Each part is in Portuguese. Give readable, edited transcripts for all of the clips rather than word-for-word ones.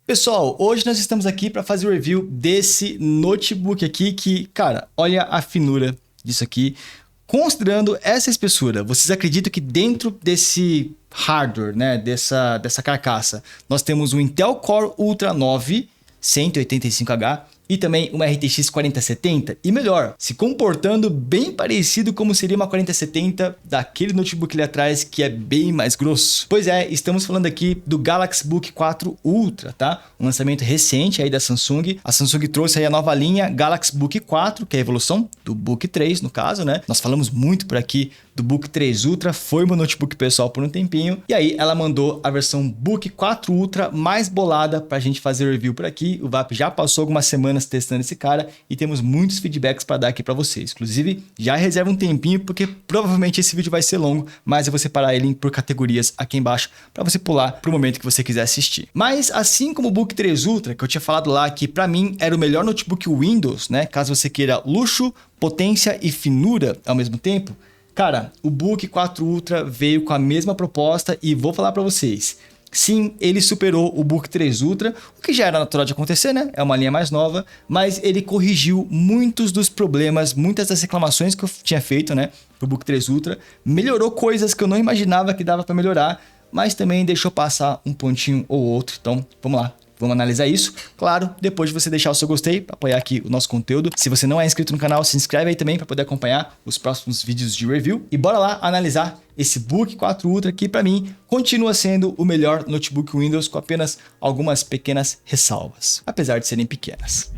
Pessoal, hoje nós estamos aqui para fazer o review desse notebook aqui que, cara, olha a finura disso aqui. Considerando essa espessura, vocês acreditam que dentro desse hardware, né, dessa carcaça, nós temos um Intel Core Ultra 9 185H e também uma RTX 4070 e melhor, se comportando bem parecido como seria uma 4070 daquele notebook ali atrás que é bem mais grosso. Pois é, estamos falando aqui do Galaxy Book 4 Ultra, tá? Um lançamento recente aí da Samsung. A Samsung trouxe aí a nova linha Galaxy Book 4, que é a evolução do Book 3 no caso, né? Nós falamos muito por aqui do Book 3 Ultra, foi meu notebook pessoal por um tempinho. E aí ela mandou a versão Book 4 Ultra mais bolada pra gente fazer review por aqui. O VAP já passou algumas semanas testando esse cara e temos muitos feedbacks para dar aqui para vocês. Inclusive, já reserva um tempinho porque provavelmente esse vídeo vai ser longo, mas eu vou separar ele por categorias aqui embaixo para você pular pro momento que você quiser assistir. Mas assim como o Book 3 Ultra, que eu tinha falado lá que para mim era o melhor notebook Windows, né? Caso você queira luxo, potência e finura ao mesmo tempo, cara, o Book 4 Ultra veio com a mesma proposta e vou falar para vocês. Sim, ele superou o Book 3 Ultra, o que já era natural de acontecer, né? É uma linha mais nova, mas ele corrigiu muitos dos problemas, muitas das reclamações que eu tinha feito, né, pro Book 3 Ultra. Melhorou coisas que eu não imaginava que dava para melhorar, mas também deixou passar um pontinho ou outro. Então, vamos lá. Vamos analisar isso, claro, depois de você deixar o seu gostei para apoiar aqui o nosso conteúdo. Se você não é inscrito no canal, se inscreve aí também para poder acompanhar os próximos vídeos de review. E bora lá analisar esse Book 4 Ultra que para mim continua sendo o melhor notebook Windows com apenas algumas pequenas ressalvas, apesar de serem pequenas.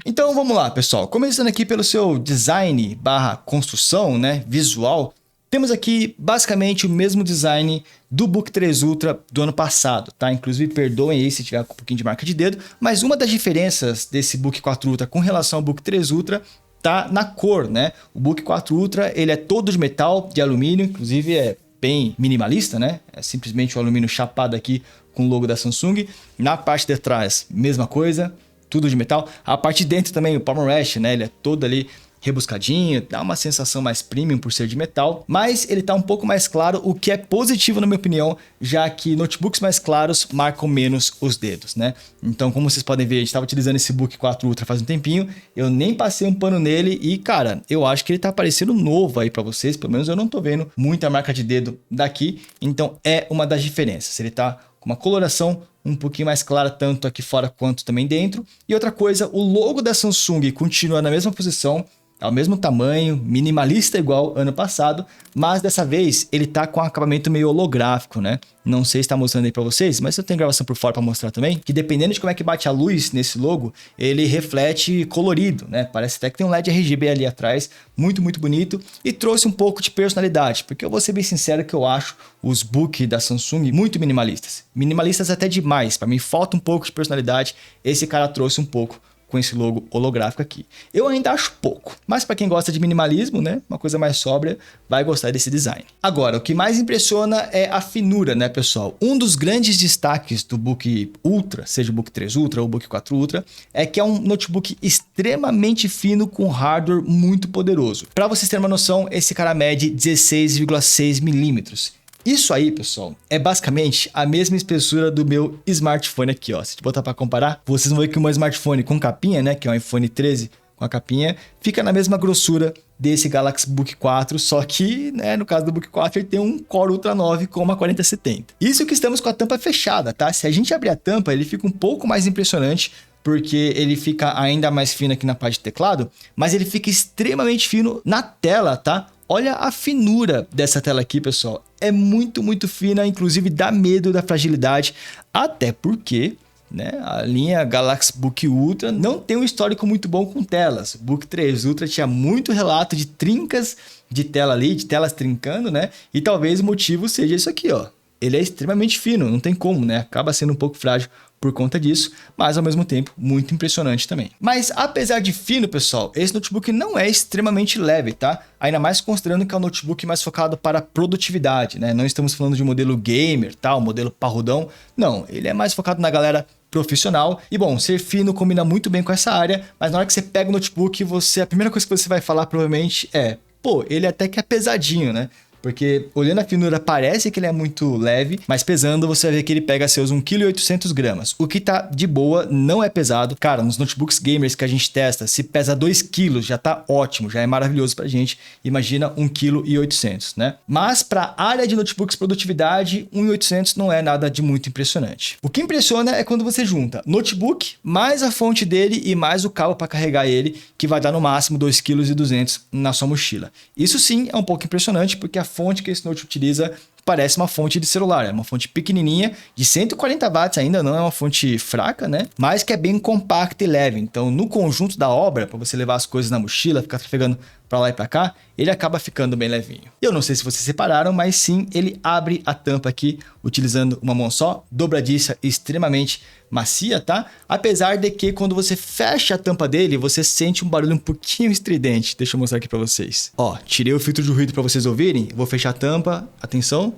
Então vamos lá, pessoal. Começando aqui pelo seu design barra construção, né, visual. Temos aqui basicamente o mesmo design do Book 3 Ultra do ano passado, tá? Inclusive, perdoem aí se tiver com um pouquinho de marca de dedo, mas uma das diferenças desse Book 4 Ultra com relação ao Book 3 Ultra tá na cor, né? O Book 4 Ultra, ele é todo de metal, de alumínio, inclusive é bem minimalista, né? É simplesmente o alumínio chapado aqui com o logo da Samsung. Na parte de trás, mesma coisa, tudo de metal. A parte de dentro também, o palm rest, né? Ele é todo ali rebuscadinho, dá uma sensação mais premium por ser de metal, mas ele tá um pouco mais claro, o que é positivo na minha opinião, já que notebooks mais claros marcam menos os dedos, né? Então, como vocês podem ver, a gente estava utilizando esse Book 4 Ultra faz um tempinho, eu nem passei um pano nele e, cara, eu acho que ele tá parecendo novo aí para vocês, pelo menos eu não tô vendo muita marca de dedo daqui, então é uma das diferenças, ele tá com uma coloração um pouquinho mais clara, tanto aqui fora quanto também dentro. E outra coisa, o logo da Samsung continua na mesma posição, é o mesmo tamanho, minimalista igual ano passado, mas dessa vez ele tá com um acabamento meio holográfico, né? Não sei se tá mostrando aí pra vocês, mas eu tenho gravação por fora pra mostrar também, que dependendo de como é que bate a luz nesse logo, ele reflete colorido, né? Parece até que tem um LED RGB ali atrás, muito, muito bonito, e trouxe um pouco de personalidade, porque eu vou ser bem sincero que eu acho os Book da Samsung muito minimalistas. Minimalistas até demais, pra mim falta um pouco de personalidade, esse cara trouxe um pouco com esse logo holográfico aqui. Eu ainda acho pouco, mas para quem gosta de minimalismo, né, uma coisa mais sóbria, vai gostar desse design. Agora, o que mais impressiona é a finura, né, pessoal? Um dos grandes destaques do Book Ultra, seja o Book 3 Ultra ou o Book 4 Ultra, é que é um notebook extremamente fino com hardware muito poderoso. Para vocês terem uma noção, esse cara mede 16,6 milímetros. Isso aí, pessoal, é basicamente a mesma espessura do meu smartphone aqui, ó. Se eu botar para comparar, vocês vão ver que o meu smartphone com capinha, né, que é um iPhone 13 com a capinha, fica na mesma grossura desse Galaxy Book 4, só que, né, no caso do Book 4, ele tem um Core Ultra 9 com uma 4070. Isso que estamos com a tampa fechada, tá? Se a gente abrir a tampa, ele fica um pouco mais impressionante, porque ele fica ainda mais fino aqui na parte de teclado, mas ele fica extremamente fino na tela, tá? Olha a finura dessa tela aqui, pessoal. É muito, muito fina, inclusive dá medo da fragilidade, até porque, né, a linha Galaxy Book Ultra não tem um histórico muito bom com telas. O Book 3 Ultra tinha muito relato de trincas de tela ali, de telas trincando, né? E talvez o motivo seja isso aqui, ó. Ele é extremamente fino, não tem como, né? Acaba sendo um pouco frágil por conta disso, mas ao mesmo tempo muito impressionante também. Mas apesar de fino, pessoal, esse notebook não é extremamente leve, tá? Ainda mais considerando que é um notebook mais focado para produtividade, né? Não estamos falando de modelo gamer, tá? Um modelo parrudão. Não, ele é mais focado na galera profissional. E bom, ser fino combina muito bem com essa área, mas na hora que você pega o notebook, a primeira coisa que você vai falar provavelmente é, pô, ele até que é pesadinho, né? porque olhando a finura parece que ele é muito leve, mas pesando você vai ver que ele pega seus 1,8 kg. O que tá de boa, não é pesado. Cara, nos notebooks gamers que a gente testa, se pesa 2 kg, já tá ótimo, já é maravilhoso pra gente. Imagina 1,8 kg, né? Mas pra área de notebooks produtividade, 1,8 não é nada de muito impressionante. O que impressiona é quando você junta notebook, mais a fonte dele e mais o cabo para carregar ele, que vai dar no máximo 2,2 kg na sua mochila. Isso sim é um pouco impressionante, porque a fonte que esse notebook utiliza parece uma fonte de celular, é uma fonte pequenininha, de 140 watts ainda, não é uma fonte fraca, né? Mas que é bem compacta e leve. Então, no conjunto da obra, para você levar as coisas na mochila, ficar trafegando para lá e para cá, ele acaba ficando bem levinho. Eu não sei se vocês separaram, mas sim, ele abre a tampa aqui, utilizando uma mão só, dobradiça e extremamente macia, tá? Apesar de que quando você fecha a tampa dele, você sente um barulho um pouquinho estridente. Deixa eu mostrar aqui para vocês. Ó, tirei o filtro de ruído para vocês ouvirem, vou fechar a tampa, atenção.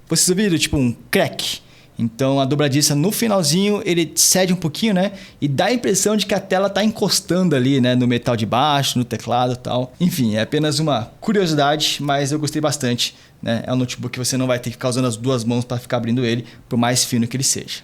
Vocês ouviram tipo um crack? Então a dobradiça no finalzinho ele cede um pouquinho, né? E dá a impressão de que a tela tá encostando ali, né? No metal de baixo, no teclado e tal. Enfim, é apenas uma curiosidade, mas eu gostei bastante, né? É um notebook que você não vai ter que ficar usando as duas mãos para ficar abrindo ele, por mais fino que ele seja.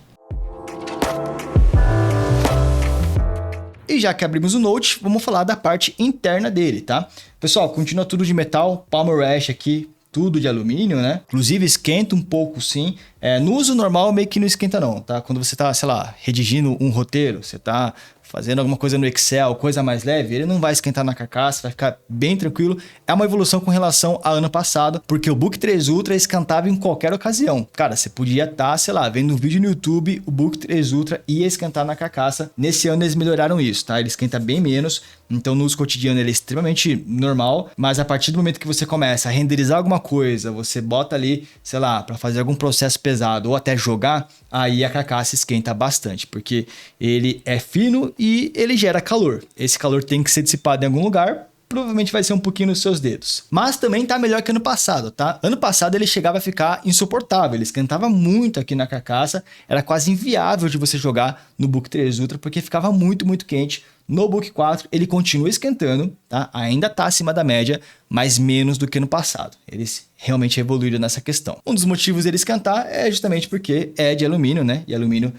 E já que abrimos o Note, vamos falar da parte interna dele, tá? Pessoal, continua tudo de metal, Palm Rest aqui, tudo de alumínio, né? Inclusive esquenta um pouco, sim. No uso normal meio que não esquenta não, tá? Quando você tá, sei lá, redigindo um roteiro, você tá fazendo alguma coisa no Excel, coisa mais leve, ele não vai esquentar na carcaça, vai ficar bem tranquilo. É uma evolução com relação ao ano passado, porque o Book 3 Ultra esquentava em qualquer ocasião. Cara, você podia estar, sei lá, vendo um vídeo no YouTube, o Book 3 Ultra ia esquentar na carcaça. Nesse ano eles melhoraram isso, tá? Ele esquenta bem menos, então no uso cotidiano ele é extremamente normal, mas a partir do momento que você começa a renderizar alguma coisa, você bota ali, sei lá, para fazer algum processo pesado ou até jogar, aí a carcaça esquenta bastante, porque ele é fino e ele gera calor. Esse calor tem que ser dissipado em algum lugar, provavelmente vai ser um pouquinho nos seus dedos. Mas também tá melhor que ano passado, tá? Ano passado ele chegava a ficar insuportável, ele esquentava muito aqui na carcaça, era quase inviável de você jogar no Book 3 Ultra, porque ficava muito, muito quente. No Book 4 ele continua esquentando, tá? Ainda tá acima da média, mas menos do que no passado. Eles realmente evoluíram nessa questão. Um dos motivos dele esquentar é justamente porque é de alumínio, né? E alumínio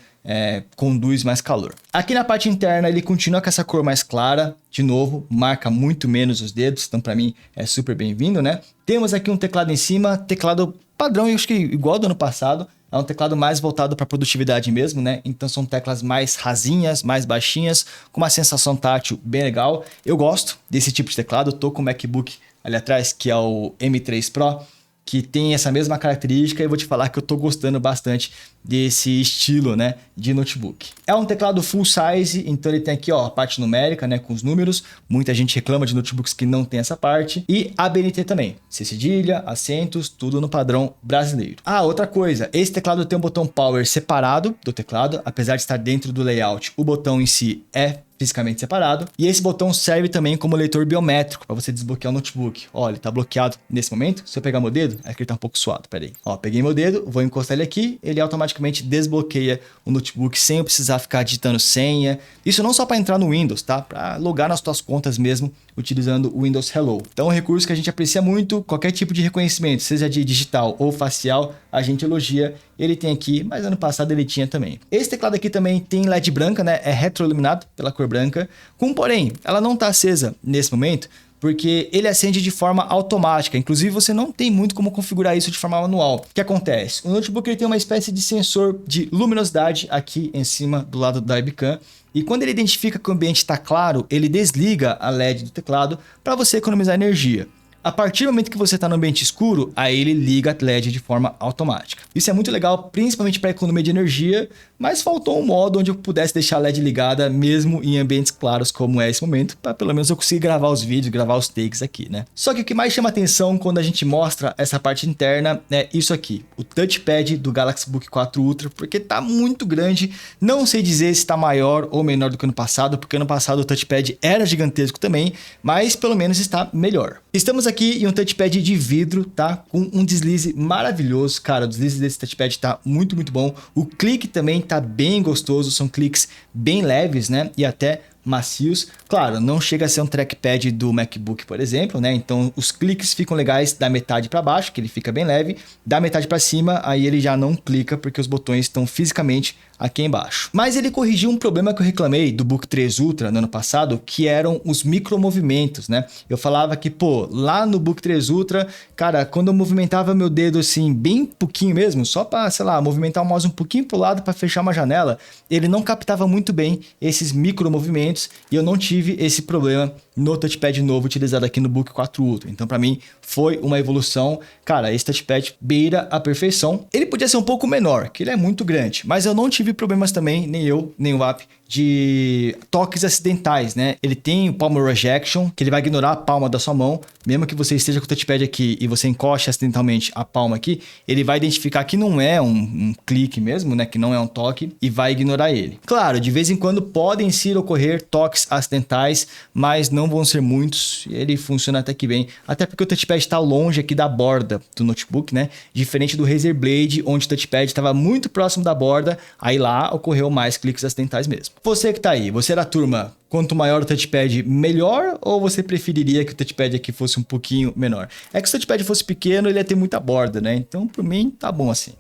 conduz mais calor. Aqui na parte interna ele continua com essa cor mais clara, de novo, marca muito menos os dedos, então para mim é super bem-vindo, né? Temos aqui um teclado em cima, teclado padrão, eu acho que igual do ano passado. É um teclado mais voltado para produtividade mesmo, né? Então são teclas mais rasinhas, mais baixinhas, com uma sensação tátil bem legal. Eu gosto desse tipo de teclado. Eu tô com o MacBook ali atrás, que é o M3 Pro, que tem essa mesma característica, e eu vou te falar que eu tô gostando bastante desse estilo, né, de notebook. É um teclado full size, então ele tem aqui, ó, a parte numérica, né, com os números. Muita gente reclama de notebooks que não tem essa parte. E ABNT também, C cedilha, acentos, tudo no padrão brasileiro. Ah, outra coisa, esse teclado tem um botão power separado do teclado, apesar de estar dentro do layout, o botão em si é fisicamente separado. E esse botão serve também como leitor biométrico para você desbloquear o notebook. Ó, ele tá bloqueado nesse momento. Se eu pegar meu dedo, é que ele tá um pouco suado, peraí. Ó, peguei meu dedo, vou encostar ele aqui, ele automaticamente desbloqueia o notebook sem eu precisar ficar digitando senha. Isso não só para entrar no Windows, tá? Para logar nas suas contas mesmo, utilizando o Windows Hello. Então é um recurso que a gente aprecia muito, qualquer tipo de reconhecimento, seja de digital ou facial, a gente elogia. Ele tem aqui, mas ano passado ele tinha também. Esse teclado aqui também tem LED branca, né? É retroiluminado pela cor branca. Porém, ela não está acesa nesse momento, porque ele acende de forma automática. Inclusive, você não tem muito como configurar isso de forma manual. O que acontece? O notebook ele tem uma espécie de sensor de luminosidade aqui em cima do lado da webcam. E quando ele identifica que o ambiente está claro, ele desliga a LED do teclado para você economizar energia. A partir do momento que você está no ambiente escuro, aí ele liga a LED de forma automática. Isso é muito legal, principalmente para economia de energia, mas faltou um modo onde eu pudesse deixar a LED ligada mesmo em ambientes claros como é esse momento, para pelo menos eu conseguir gravar os vídeos, gravar os takes aqui, né? Só que o que mais chama atenção quando a gente mostra essa parte interna é isso aqui, o touchpad do Galaxy Book 4 Ultra, porque tá muito grande. Não sei dizer se está maior ou menor do que ano passado, porque ano passado o touchpad era gigantesco também, mas pelo menos está melhor. Estamos aqui em um touchpad de vidro, tá? Com um deslize maravilhoso, cara. O deslize desse touchpad tá muito, muito bom. O clique também tá bem gostoso, são cliques bem leves, né? E até macios. Claro, não chega a ser um trackpad do MacBook, por exemplo, né? Então os cliques ficam legais da metade para baixo, que ele fica bem leve, da metade para cima, aí ele já não clica porque os botões estão fisicamente aqui embaixo. Mas ele corrigiu um problema que eu reclamei do Book 3 Ultra no ano passado, que eram os micromovimentos, né? Eu falava que, pô, lá no Book 3 Ultra, cara, quando eu movimentava meu dedo assim, bem pouquinho mesmo, só para, sei lá, movimentar o mouse um pouquinho pro lado para fechar uma janela, ele não captava muito bem esses micromovimentos e eu não tive esse problema no touchpad novo utilizado aqui no Book 4 Ultra. Então, para mim, foi uma evolução. Cara, esse touchpad beira a perfeição. Ele podia ser um pouco menor, que ele é muito grande, mas eu não tive problemas também, nem eu, nem o app, de toques acidentais, né? Ele tem o Palm Rejection, que ele vai ignorar a palma da sua mão, mesmo que você esteja com o touchpad aqui e você encoste acidentalmente a palma aqui, ele vai identificar que não é um clique mesmo, né? Que não é um toque e vai ignorar ele. Claro, de vez em quando podem sim ocorrer toques acidentais, mas não vão ser muitos e ele funciona até que bem, até porque o touchpad está longe aqui da borda do notebook, né? Diferente do Razer Blade, onde o touchpad estava muito próximo da borda, aí lá ocorreu mais cliques acidentais mesmo. Você que tá aí, você é da turma, quanto maior o touchpad, melhor? Ou você preferiria que o touchpad aqui fosse um pouquinho menor? É que se o touchpad fosse pequeno, ele ia ter muita borda, né? Então, por mim, tá bom assim.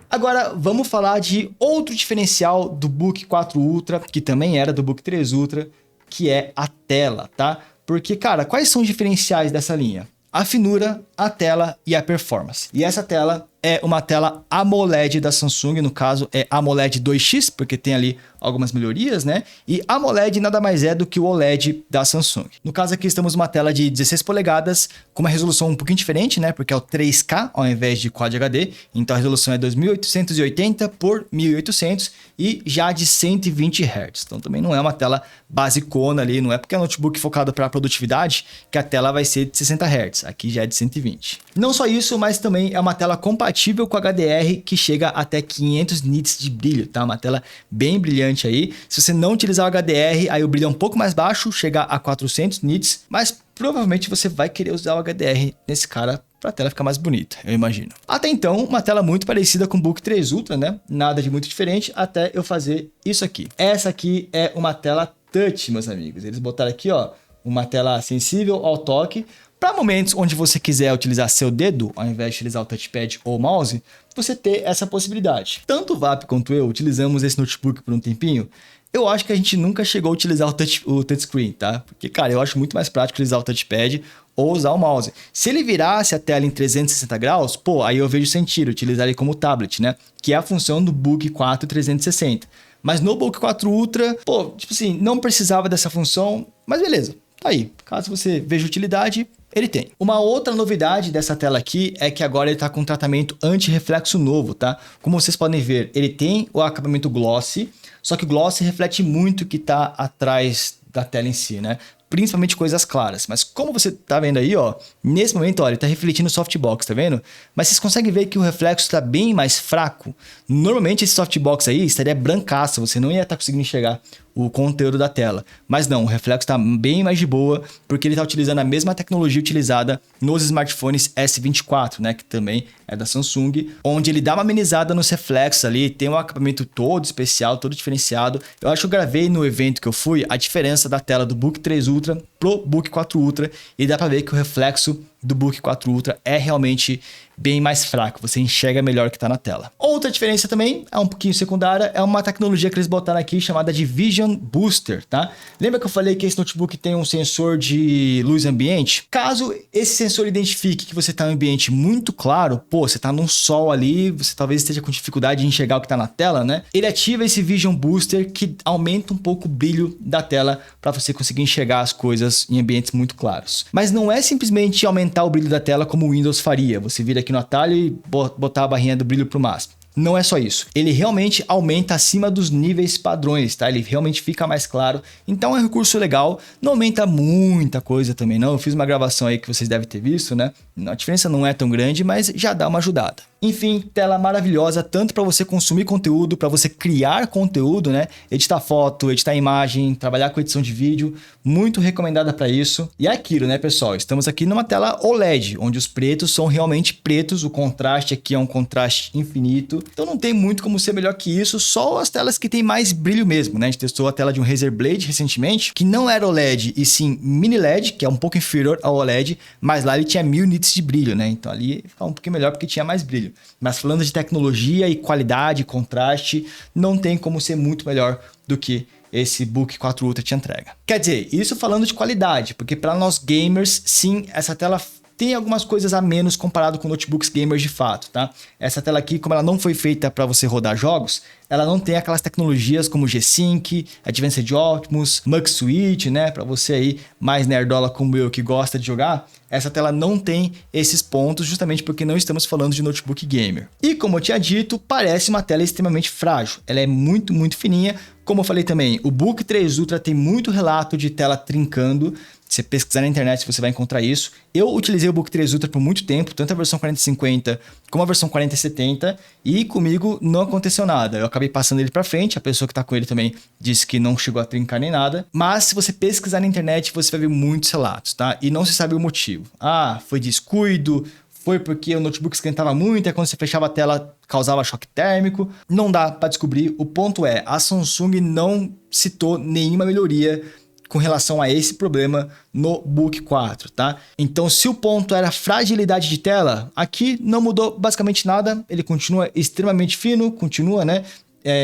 Agora, vamos falar de outro diferencial do Book 4 Ultra, que também era do Book 3 Ultra, que é a tela, tá? Porque, cara, quais são os diferenciais dessa linha? A finura, a tela e a performance. E essa tela é uma tela AMOLED da Samsung, no caso é AMOLED 2X, porque tem ali algumas melhorias, né? E AMOLED nada mais é do que o OLED da Samsung. No caso aqui estamos numa tela de 16 polegadas, com uma resolução um pouquinho diferente, né? Porque é o 3K ao invés de Quad HD, então a resolução é 2880 por 1800 e já de 120 Hz. Então também não é uma tela basicona ali, não é porque é um notebook focado para produtividade que a tela vai ser de 60 Hz, aqui já é de 120. Não só isso, mas também é uma tela compatível com HDR que chega até 500 nits de brilho, tá? Uma tela bem brilhante aí. Se você não utilizar o HDR, aí o brilho é um pouco mais baixo, chega a 400 nits, mas provavelmente você vai querer usar o HDR nesse cara para a tela ficar mais bonita, eu imagino. Até então, uma tela muito parecida com o Book 3 Ultra, né? Nada de muito diferente, até eu fazer isso aqui. Essa aqui é uma tela touch, meus amigos. Eles botaram aqui, ó, uma tela sensível ao toque. Para momentos onde você quiser utilizar seu dedo, ao invés de utilizar o touchpad ou o mouse, você ter essa possibilidade. Tanto o VAP quanto eu utilizamos esse notebook por um tempinho. Eu acho que a gente nunca chegou a utilizar o touchscreen, tá? Porque, cara, eu acho muito mais prático utilizar o touchpad ou usar o mouse. Se ele virasse a tela em 360 graus, pô, aí eu vejo sentido utilizar ele como tablet, né? Que é a função do Book 4 360. Mas no Book 4 Ultra, pô, tipo assim, não precisava dessa função, mas beleza. Tá aí, caso você veja utilidade, ele tem. Uma outra novidade dessa tela aqui é que agora ele está com um tratamento anti-reflexo novo, tá? Como vocês podem ver, ele tem o acabamento glossy, só que o glossy reflete muito o que está atrás da tela em si, né? Principalmente coisas claras. Mas como você tá vendo aí, ó, nesse momento, olha, ele tá refletindo o softbox, tá vendo? Mas vocês conseguem ver que o reflexo está bem mais fraco. Normalmente esse softbox aí estaria brancaço, você não ia estar conseguindo enxergar o conteúdo da tela. Mas não, o reflexo está bem mais de boa, porque ele está utilizando a mesma tecnologia utilizada nos smartphones S24, né, que também é da Samsung, onde ele dá uma amenizada nos reflexos ali, tem um acabamento todo especial, todo diferenciado. Eu acho que eu gravei no evento que eu fui a diferença da tela do Book 3 Ultra pro Book 4 Ultra e dá para ver que o reflexo do Book 4 Ultra é realmente bem mais fraco, você enxerga melhor o que está na tela. Outra diferença também, é um pouquinho secundária, é uma tecnologia que eles botaram aqui chamada de Vision Booster, tá? Lembra que eu falei que esse notebook tem um sensor de luz ambiente? Caso esse sensor identifique que você está em um ambiente muito claro, pô, você está num sol ali, você talvez esteja com dificuldade de enxergar o que está na tela, né? Ele ativa esse Vision Booster que aumenta um pouco o brilho da tela para você conseguir enxergar as coisas em ambientes muito claros. Mas não é simplesmente aumentar o brilho da tela como o Windows faria. Você vira aqui no atalho e botar a barrinha do brilho para o máximo. Não é só isso. Ele realmente aumenta acima dos níveis padrões, tá? Ele realmente fica mais claro. Então é um recurso legal. Não aumenta muita coisa também, não. Eu fiz uma gravação aí que vocês devem ter visto, né? A diferença não é tão grande, mas já dá uma ajudada. Enfim, tela maravilhosa, tanto para você consumir conteúdo, para você criar conteúdo, né? Editar foto, editar imagem, trabalhar com edição de vídeo. Muito recomendada para isso. E é aquilo, né, pessoal? Estamos aqui numa tela OLED, onde os pretos são realmente pretos. O contraste aqui é um contraste infinito. então não tem muito como ser melhor que isso, só as telas que tem mais brilho mesmo, né? A gente testou a tela de um Razer Blade recentemente, que não era OLED e sim mini LED, que é um pouco inferior ao OLED, mas lá ele tinha 1000 nits de brilho, né? Então ali ficava um pouquinho melhor porque tinha mais brilho. Mas falando de tecnologia e qualidade, contraste, não tem como ser muito melhor do que esse Book 4 Ultra te entrega. Quer dizer, isso falando de qualidade, porque para nós gamers, sim, essa tela tem algumas coisas a menos comparado com notebooks gamers de fato, tá? Essa tela aqui, como ela não foi feita para você rodar jogos, ela não tem aquelas tecnologias como G-Sync, Advanced Optimus, Mux Switch, né? Para você aí mais nerdola como eu que gosta de jogar, essa tela não tem esses pontos justamente porque não estamos falando de notebook gamer. E como eu tinha dito, parece uma tela extremamente frágil. Ela é muito, muito fininha. Como eu falei também, o Book 3 Ultra tem muito relato de tela trincando. Se você pesquisar na internet, você vai encontrar isso. Eu utilizei o Book 3 Ultra por muito tempo, tanto a versão 4050 como a versão 4070, e comigo não aconteceu nada. Eu acabei passando ele para frente, a pessoa que está com ele também disse que não chegou a trincar nem nada. Mas se você pesquisar na internet, você vai ver muitos relatos, tá? E não se sabe o motivo. Ah, foi descuido, foi porque o notebook esquentava muito, e quando você fechava a tela causava choque térmico. Não dá para descobrir. O ponto é, a Samsung não citou nenhuma melhoria com relação a esse problema no Book 4, tá? Então, se o ponto era fragilidade de tela, aqui não mudou basicamente nada. Ele continua extremamente fino, continua, né?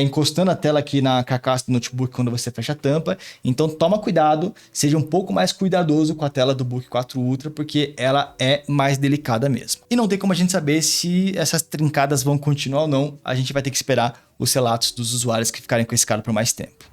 Encostando a tela aqui na carcaça do notebook quando você fecha a tampa. Então toma cuidado, seja um pouco mais cuidadoso com a tela do Book 4 Ultra, porque ela é mais delicada mesmo. E não tem como a gente saber se essas trincadas vão continuar ou não. A gente vai ter que esperar os relatos dos usuários que ficarem com esse cara por mais tempo.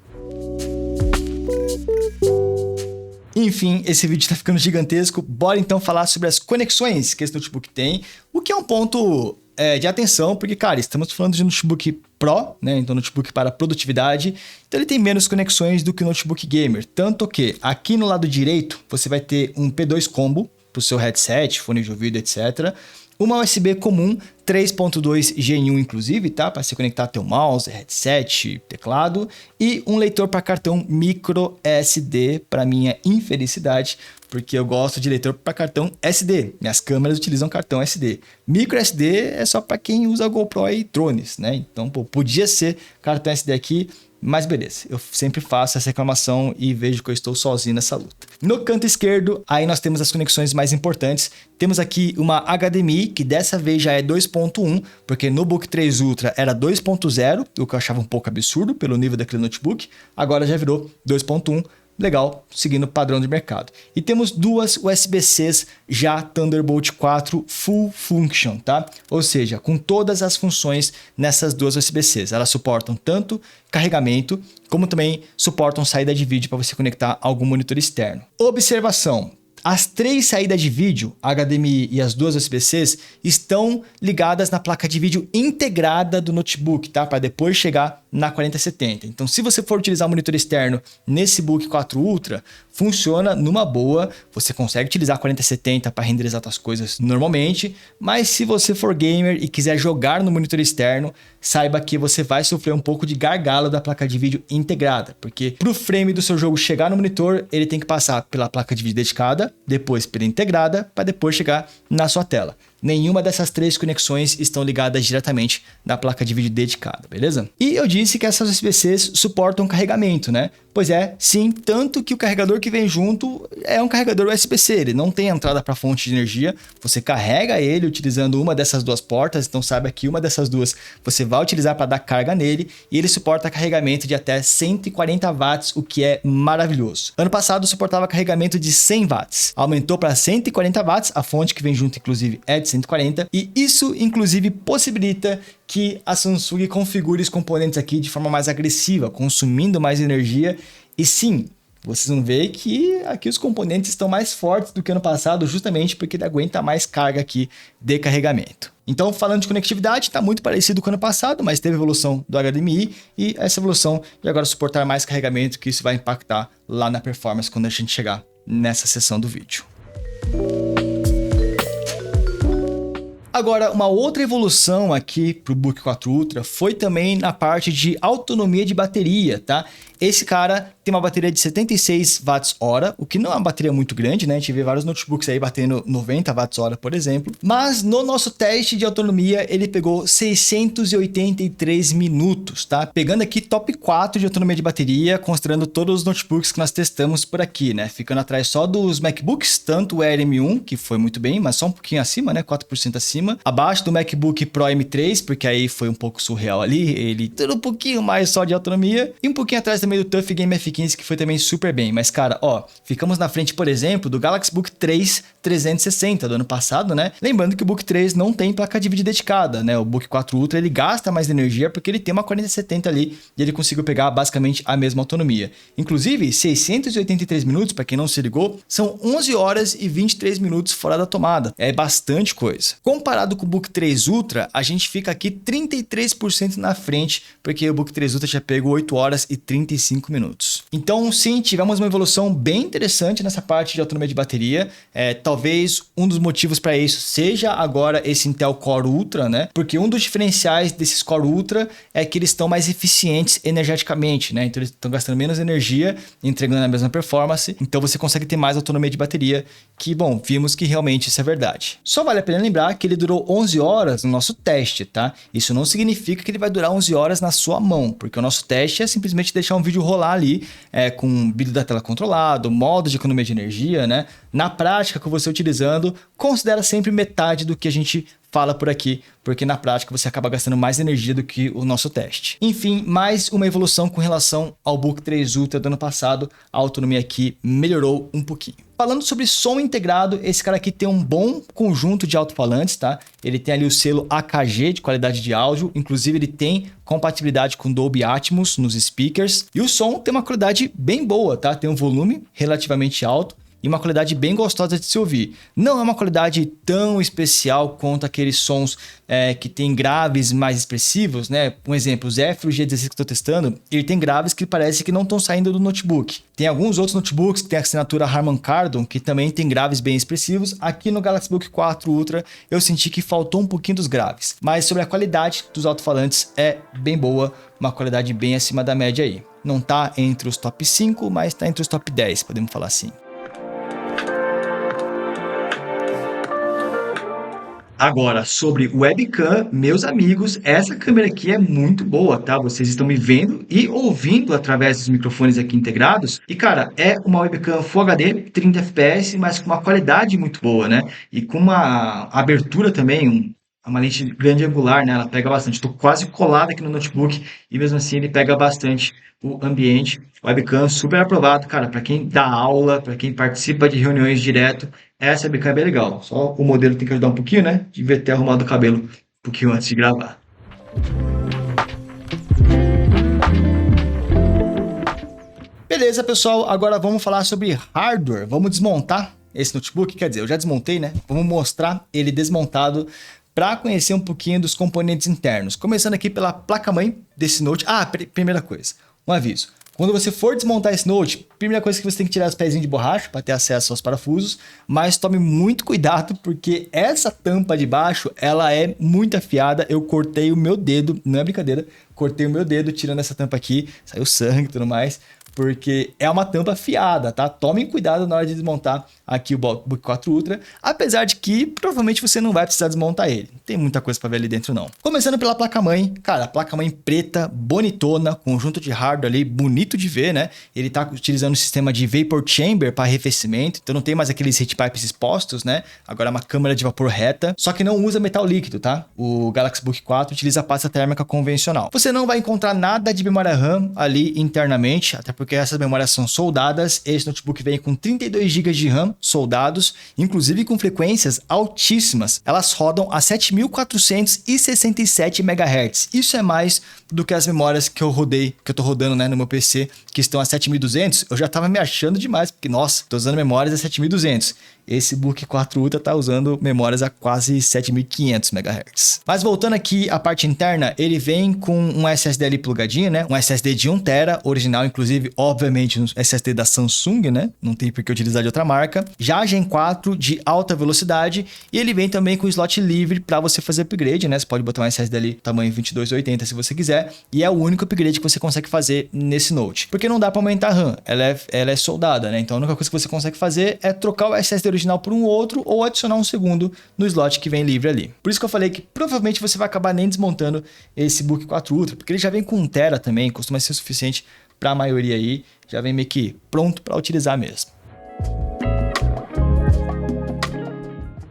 Enfim, esse vídeo está ficando gigantesco. Bora então falar sobre as conexões que esse notebook tem, o que é um ponto de atenção, porque, cara, estamos falando de notebook Pro, né? Então, notebook para produtividade. Então, ele tem menos conexões do que o notebook gamer. Tanto que aqui no lado direito, você vai ter um P2 combo para o seu headset, fone de ouvido, etc. Uma USB comum, 3.2 Gen 1 inclusive, tá? Para se conectar teu mouse, headset, teclado. E um leitor para cartão micro SD, para minha infelicidade, porque eu gosto de leitor para cartão SD. Minhas câmeras utilizam cartão SD. Micro SD é só para quem usa GoPro e drones, né? Então, pô, podia ser cartão SD aqui, mas beleza, eu sempre faço essa reclamação e vejo que eu estou sozinho nessa luta. No canto esquerdo, aí nós temos as conexões mais importantes. Temos aqui uma HDMI, que dessa vez já é 2.1, porque no Book 3 Ultra era 2.0, o que eu achava um pouco absurdo pelo nível daquele notebook. Agora já virou 2.1. Legal, seguindo o padrão de mercado. E temos duas USB-Cs já Thunderbolt 4 Full Function, tá? Ou seja, com todas as funções nessas duas USB-Cs. Elas suportam tanto carregamento, como também suportam saída de vídeo para você conectar a algum monitor externo. Observação: as três saídas de vídeo, HDMI e as duas USB-Cs, estão ligadas na placa de vídeo integrada do notebook, tá? Para depois chegar na 4070. Então, se você for utilizar um monitor externo nesse Book 4 Ultra, funciona numa boa. Você consegue utilizar a 4070 para renderizar outras coisas normalmente, mas se você for gamer e quiser jogar no monitor externo, saiba que você vai sofrer um pouco de gargalo da placa de vídeo integrada, porque para o frame do seu jogo chegar no monitor, ele tem que passar pela placa de vídeo dedicada, depois pela integrada, para depois chegar na sua tela. Nenhuma dessas três conexões estão ligadas diretamente na placa de vídeo dedicada, beleza? E eu disse que essas USB-Cs suportam carregamento, né? Pois é, sim, tanto que o carregador que vem junto é um carregador USB-C, ele não tem entrada para fonte de energia, você carrega ele utilizando uma dessas duas portas, então saiba que uma dessas duas você vai utilizar para dar carga nele, e ele suporta carregamento de até 140 watts, o que é maravilhoso. Ano passado suportava carregamento de 100 watts, aumentou para 140 watts, a fonte que vem junto inclusive é de 140, e isso inclusive possibilita que a Samsung configure os componentes aqui de forma mais agressiva, consumindo mais energia. E sim, vocês vão ver que aqui os componentes estão mais fortes do que ano passado, justamente porque ele aguenta mais carga aqui de carregamento. Então, falando de conectividade, está muito parecido com o ano passado, mas teve evolução do HDMI e essa evolução de agora suportar mais carregamento, que isso vai impactar lá na performance quando a gente chegar nessa seção do vídeo. Agora, uma outra evolução aqui para o Book 4 Ultra foi também na parte de autonomia de bateria, tá? Esse cara tem uma bateria de 76 watts-hora, o que não é uma bateria muito grande, né? A gente vê vários notebooks aí batendo 90 watts-hora, por exemplo. Mas no nosso teste de autonomia, ele pegou 683 minutos, tá? Pegando aqui top 4 de autonomia de bateria, considerando todos os notebooks que nós testamos por aqui, né? Ficando atrás só dos MacBooks, tanto o Air M1, que foi muito bem, mas só um pouquinho acima, né? 4% acima. Abaixo do MacBook Pro M3, porque aí foi um pouco surreal ali, ele teve um pouquinho mais só de autonomia. E um pouquinho atrás também do TUF Game F15, que foi também super bem. Mas, cara, ó, ficamos na frente, por exemplo, do Galaxy Book 3 360 do ano passado, né? Lembrando que o Book 3 não tem placa de vídeo dedicada, né? O Book 4 Ultra, ele gasta mais energia porque ele tem uma 4070 ali e ele conseguiu pegar basicamente a mesma autonomia. Inclusive, 683 minutos, para quem não se ligou, são 11 horas e 23 minutos fora da tomada. É bastante coisa. Comparado com o Book 3 Ultra, a gente fica aqui 33% na frente, porque o Book 3 Ultra já pegou 8 horas e 35 minutos. Então, sim, tivemos uma evolução bem interessante nessa parte de autonomia de bateria. Talvez um dos motivos para isso seja agora esse Intel Core Ultra, né? Porque um dos diferenciais desses Core Ultra é que eles estão mais eficientes energeticamente, né? Então, eles estão gastando menos energia, entregando a mesma performance. Então, você consegue ter mais autonomia de bateria, que, bom, vimos que realmente isso é verdade. Só vale a pena lembrar que ele durou 11 horas no nosso teste, tá? Isso não significa que ele vai durar 11 horas na sua mão, porque o nosso teste é simplesmente deixar um vídeo rolar ali, com o vídeo da tela controlado, modo de economia de energia, né? Na prática, com você utilizando, considera sempre metade do que a gente fala por aqui, porque na prática você acaba gastando mais energia do que o nosso teste. Enfim, mais uma evolução com relação ao Book 3 Ultra do ano passado, a autonomia aqui melhorou um pouquinho. Falando sobre som integrado, esse cara aqui tem um bom conjunto de alto-falantes, tá? Ele tem ali o selo AKG de qualidade de áudio, inclusive ele tem compatibilidade com Dolby Atmos nos speakers, e o som tem uma qualidade bem boa, tá? Tem um volume relativamente alto e uma qualidade bem gostosa de se ouvir. Não é uma qualidade tão especial quanto aqueles sons que tem graves mais expressivos, né? Um exemplo, o Zephyr G16 que eu estou testando, ele tem graves que parece que não estão saindo do notebook. Tem alguns outros notebooks que tem a assinatura Harman Kardon, que também tem graves bem expressivos. Aqui no Galaxy Book 4 Ultra, eu senti que faltou um pouquinho dos graves. Mas sobre a qualidade dos alto-falantes é bem boa, uma qualidade bem acima da média aí. Não está entre os top 5, mas está entre os top 10, podemos falar assim. Agora, sobre webcam, meus amigos, essa câmera aqui é muito boa, tá? Vocês estão me vendo e ouvindo através dos microfones aqui integrados. E, cara, é uma webcam Full HD, 30 fps, mas com uma qualidade muito boa, né? E com uma abertura também, uma lente grande angular, né? Ela pega bastante. Estou quase colado aqui no notebook e mesmo assim ele pega bastante o ambiente. Webcam super aprovado, cara, para quem dá aula, para quem participa de reuniões direto. Essa webcam é bem legal. Só o modelo tem que ajudar um pouquinho, né? Devia ter arrumado o cabelo um pouquinho antes de gravar. Beleza, pessoal. Agora vamos falar sobre hardware. Vamos desmontar esse notebook. Quer dizer, eu já desmontei, né? Vamos mostrar ele desmontado para conhecer um pouquinho dos componentes internos. Começando aqui pela placa-mãe desse Note. Primeira coisa, um aviso. Quando você for desmontar esse Note, primeira coisa que você tem que tirar os pezinhos de borracha para ter acesso aos parafusos, mas tome muito cuidado porque essa tampa de baixo, ela é muito afiada. Eu cortei o meu dedo, não é brincadeira, cortei o meu dedo tirando essa tampa aqui, saiu sangue e tudo mais, porque é uma tampa afiada, tá? Tomem cuidado na hora de desmontar aqui o Book 4 Ultra, apesar de que provavelmente você não vai precisar desmontar ele. Não tem muita coisa para ver ali dentro não. Começando pela placa-mãe, cara, placa-mãe preta, bonitona, conjunto de hardware ali, bonito de ver, né? Ele tá utilizando o sistema de Vapor Chamber para arrefecimento, então não tem mais aqueles heat pipes expostos, né? Agora é uma câmara de vapor reta, só que não usa metal líquido, tá? O Galaxy Book 4 utiliza a pasta térmica convencional. Você não vai encontrar nada de memória RAM ali internamente, até porque essas memórias são soldadas. Esse notebook vem com 32 GB de RAM soldados, inclusive com frequências altíssimas. Elas rodam a 7467 MHz. Isso é mais do que as memórias que eu tô rodando, né, no meu PC, que estão a 7200. Eu já tava me achando demais, porque, nossa, tô usando memórias a 7200. esse Book 4 Ultra está usando memórias a quase 7.500 MHz. Mas voltando aqui à parte interna, ele vem com um SSD ali plugadinho, né? Um SSD de 1TB, original, inclusive, obviamente, um SSD da Samsung, né? Não tem por que utilizar de outra marca. Já Gen 4 de alta velocidade e ele vem também com slot livre para você fazer upgrade, né? Você pode botar um SSD ali tamanho 2280 se você quiser e é o único upgrade que você consegue fazer nesse Note. Porque não dá para aumentar a RAM, ela é soldada, né? Então a única coisa que você consegue fazer é trocar o SSD original por um outro ou adicionar um segundo no slot que vem livre ali. Por isso que eu falei que provavelmente você vai acabar nem desmontando esse Book 4 Ultra, porque ele já vem com 1TB também, costuma ser suficiente para a maioria aí, já vem meio que pronto para utilizar mesmo.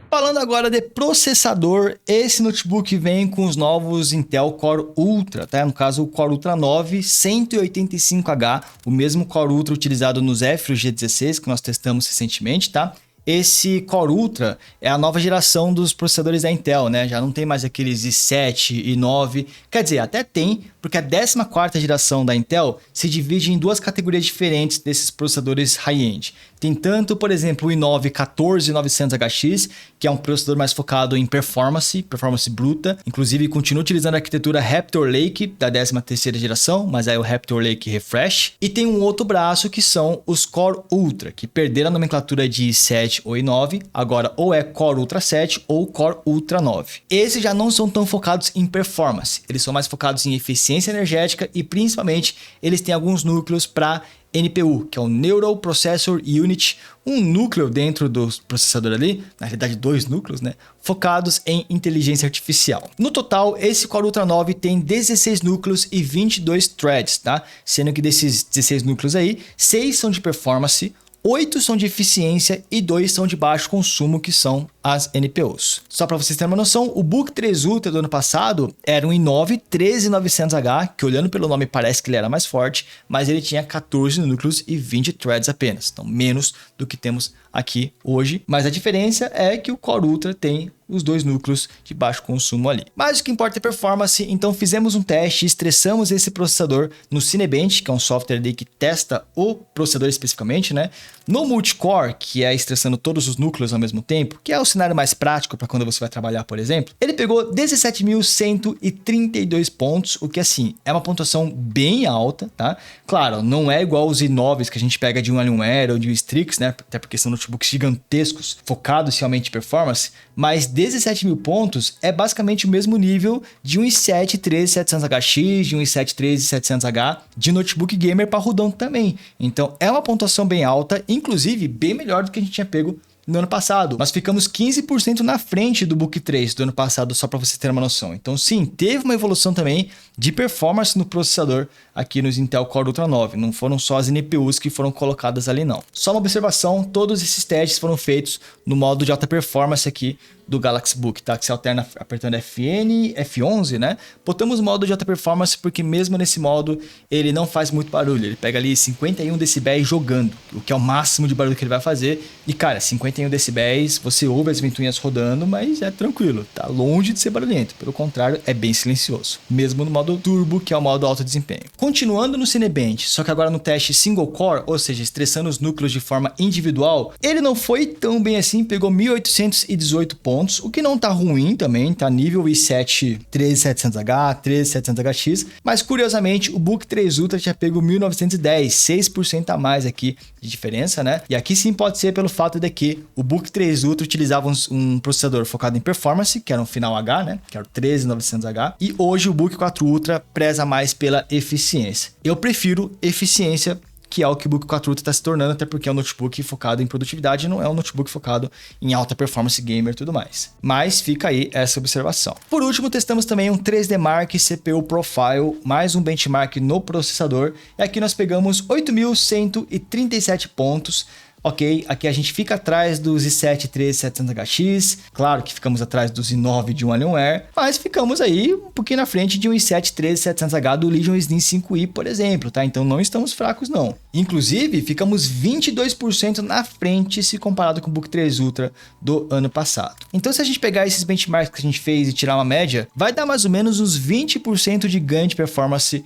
Falando agora de processador, esse notebook vem com os novos Intel Core Ultra, tá? No caso o Core Ultra 9 185H, o mesmo Core Ultra utilizado no Zephyr G16 que nós testamos recentemente, tá? Esse Core Ultra é a nova geração dos processadores da Intel, né? Já não tem mais aqueles i7 e i9, quer dizer, até tem, porque a 14ª geração da Intel se divide em duas categorias diferentes desses processadores high-end. Tem tanto, por exemplo, o i9 14900HX, que é um processador mais focado em performance bruta, inclusive continua utilizando a arquitetura Raptor Lake da 13ª geração, mas aí o Raptor Lake Refresh. E tem um outro braço que são os Core Ultra, que perderam a nomenclatura de i7 ou i9, agora ou é Core Ultra 7 ou Core Ultra 9. Esses já não são tão focados em performance, eles são mais focados em eficiência energética e principalmente eles têm alguns núcleos para NPU, que é o Neural Processor Unit, um núcleo dentro do processador ali, na realidade 2 núcleos, né, focados em inteligência artificial. No total, esse Core Ultra 9 tem 16 núcleos e 22 threads, tá? Sendo que desses 16 núcleos aí, 6 são de performance, 8 são de eficiência e 2 são de baixo consumo, que são as NPUs. Só para vocês terem uma noção, o Book 3 Ultra do ano passado era um i9 13900H, que olhando pelo nome parece que ele era mais forte, mas ele tinha 14 núcleos e 20 threads apenas, então menos do que temos aqui hoje. Mas a diferença é que o Core Ultra tem os 2 núcleos de baixo consumo ali. Mas o que importa é performance, então fizemos um teste e estressamos esse processador no Cinebench, que é um software ali que testa o processador especificamente, né? No Multicore, que é estressando todos os núcleos ao mesmo tempo, que é o cenário mais prático para quando você vai trabalhar, por exemplo, ele pegou 17.132 pontos, o que assim, é uma pontuação bem alta, tá? Claro, não é igual os i9s que a gente pega de um Alienware ou de um Strix, né? Até porque são notebooks gigantescos, focados realmente em performance, mas 17.000 pontos é basicamente o mesmo nível de um i7 13700HX, de um i7 13700H, de notebook gamer parrudão também. Então é uma pontuação bem alta, inclusive bem melhor do que a gente tinha pego no ano passado. Nós ficamos 15% na frente do Book 3 do ano passado, só para você ter uma noção. Então sim, teve uma evolução também de performance no processador aqui nos Intel Core Ultra 9. Não foram só as NPUs que foram colocadas ali não. Só uma observação, todos esses testes foram feitos no modo de alta performance aqui do Galaxy Book, tá? Que se alterna apertando FN, F11, né? Botamos o modo de alta performance porque mesmo nesse modo ele não faz muito barulho. Ele pega ali 51 decibéis jogando, o que é o máximo de barulho que ele vai fazer. E cara, 51 decibéis, você ouve as ventoinhas rodando, mas é tranquilo, tá? Longe de ser barulhento. Pelo contrário, é bem silencioso. Mesmo no modo Turbo, que é o modo alto desempenho. Continuando no Cinebench, só que agora no teste Single Core, ou seja, estressando os núcleos de forma individual, ele não foi tão bem assim, pegou 1.818 pontos, o que não tá ruim também, tá nível i7 13700H, 13700HX, mas curiosamente o Book 3 Ultra já pegou 1910, 6% a mais aqui de diferença, né? E aqui sim pode ser pelo fato de que o Book 3 Ultra utilizava um processador focado em performance, que era um final H, né? Que era o 13900H, e hoje o Book 4 Ultra preza mais pela eficiência. Eu prefiro eficiência, que é o que o Book 4 Ultra está se tornando, até porque é um notebook focado em produtividade, não é um notebook focado em alta performance gamer e tudo mais. Mas fica aí essa observação. Por último, testamos também um 3D Mark CPU Profile, mais um benchmark no processador, e aqui nós pegamos 8.137 pontos. Ok, aqui a gente fica atrás dos i7 13700HX, claro que ficamos atrás dos i9 de um Alienware, mas ficamos aí um pouquinho na frente de um i7 13700H do Legion Slim 5i, por exemplo, tá? Então não estamos fracos não. Inclusive, ficamos 22% na frente se comparado com o Book 3 Ultra do ano passado. Então, se a gente pegar esses benchmarks que a gente fez e tirar uma média, vai dar mais ou menos uns 20% de ganho de performance